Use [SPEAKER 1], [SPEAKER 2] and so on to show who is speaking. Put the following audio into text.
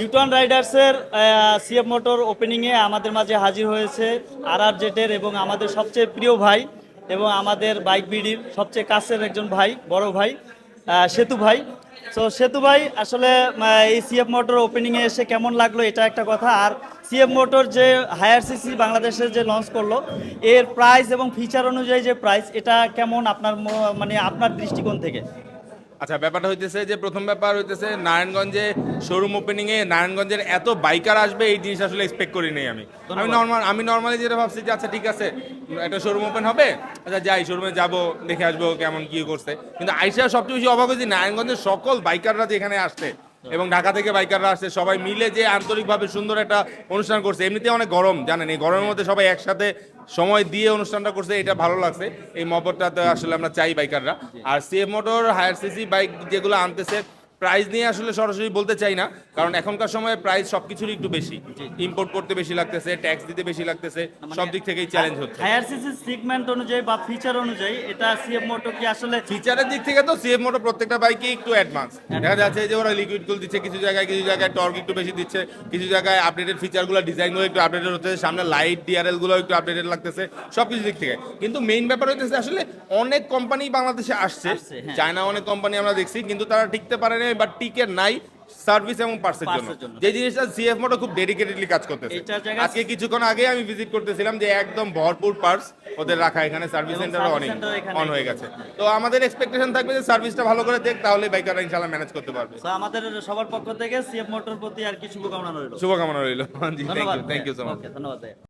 [SPEAKER 1] U turn রাইডার্সের CF motor ওপেনিংয়ে আমাদের মাঝে হাজির হয়েছে জেটের এবং আমাদের সবচেয়ে প্রিয় ভাই এবং আমাদের বাইক বিডির সবচেয়ে কাছের একজন ভাই, বড় ভাই, সেতু ভাই। তো সেতু ভাই আসলে এই সিএফ মোটর ওপেনিংয়ে এসে কেমন লাগলো এটা একটা কথা। আর সিএফ মোটর যে হায়ার সিসি বাংলাদেশে যে লঞ্চ করলো, এর প্রাইস এবং ফিচার অনুযায়ী যে প্রাইস, এটা কেমন আপনার মানে আপনার দৃষ্টিকোণ থেকে?
[SPEAKER 2] আচ্ছা, ব্যাপারটা হইতেছে যে প্রথম ব্যাপার হইতেছে নারায়ণগঞ্জে শোরুম ওপেনিং এ নারায়ণগঞ্জের এত বাইকার আসবে এই জিনিস আসলে এক্সপেক্ট করি নাই আমি নর্মালি যেটা ভাবছি যে আচ্ছা ঠিক আছে একটা শোরুম ওপেন হবে, আচ্ছা যাই শোরুমে যাব, দেখে আসবো কেমন কি করছে। কিন্তু আইসা সবচেয়ে বেশি অবাক হয়েছি নারায়ণগঞ্জের সকল বাইকাররা যে এখানে আসছে এবং ঢাকা থেকে বাইকাররা আসছে, সবাই মিলে যে আন্তরিকভাবে সুন্দর একটা অনুষ্ঠান করছে। এমনিতে অনেক গরম, জানেন, এই গরমের মধ্যে সবাই একসাথে সময় দিয়ে অনুষ্ঠানটা করছে, এটা ভালো লাগছে। এই মহব্বতটা আসলে আমরা চাই বাইকাররা। আর CF motor higher CC bike যেগুলো আনতেছে, প্রাইস নিয়ে আসলে সরাসরি বলতে চাই না, কারণ এখনকার সময়ে প্রাইস সবকিছুরই একটু বেশি, ইম্পোর্ট করতে বেশি লাগতেছে, ট্যাক্স দিতে বেশি লাগতেছে, সব দিক থেকেই চ্যালেঞ্জ হচ্ছে।
[SPEAKER 1] হায়ার সিসি সেগমেন্ট অনুযায়ী বা ফিচার অনুযায়ী এটা সিএফ মোটর কি আসলে?
[SPEAKER 2] ফিচারের দিক থেকে তো সিএফ মোটর প্রত্যেকটা বাইকে একটু অ্যাডভান্স দেখা যাচ্ছে, যে ওরা লিকুইড কুল দিচ্ছে কিছু জায়গায় টর্ক একটু বেশি দিচ্ছে, কিছু জায়গায় আপডেটেড ফিচারগুলো, ডিজাইনগুলো একটু আপডেটেড হচ্ছে, সামনে লাইট ডিআরএল গুলো একটু আপডেটেড লাগতেছে, সবকিছু দিক থেকে। কিন্তু মেইন ব্যাপার হইতেছে আসলে অনেক কোম্পানি বাংলাদেশে আসছে,
[SPEAKER 1] হ্যাঁ।
[SPEAKER 2] চায়না অনেক কোম্পানি আমরা দেখছি, কিন্তু তারা টিকতে পারে না বা টিকে নাই সার্ভিস এবং পার্টসের জন্য। যে জিনিসটা সিএফ মোটর খুব ডেডিকেটেডলি কাজ করতেছে। আজকে কিছুক্ষণ আগে আমি ভিজিট করতেছিলাম যে একদম ভরপুর পার্টস ওদের রাখা, এখানে সার্ভিস সেন্টারও অনেক অন হয়ে গেছে। তো আমাদের এক্সপেকটেশন থাকবে যে সার্ভিসটা ভালো করে দেখ, তাহলে বাইকাররা ইনশাআল্লাহ ম্যানেজ করতে পারবে।
[SPEAKER 1] তো আমাদের সবার পক্ষ থেকে সিএফ মোটর প্রতি আর কি শুভকামনা রইল।
[SPEAKER 2] শুভকামনা রইল। জি,
[SPEAKER 1] ধন্যবাদ।
[SPEAKER 2] Thank you so much.
[SPEAKER 1] Okay, ধন্যবাদ।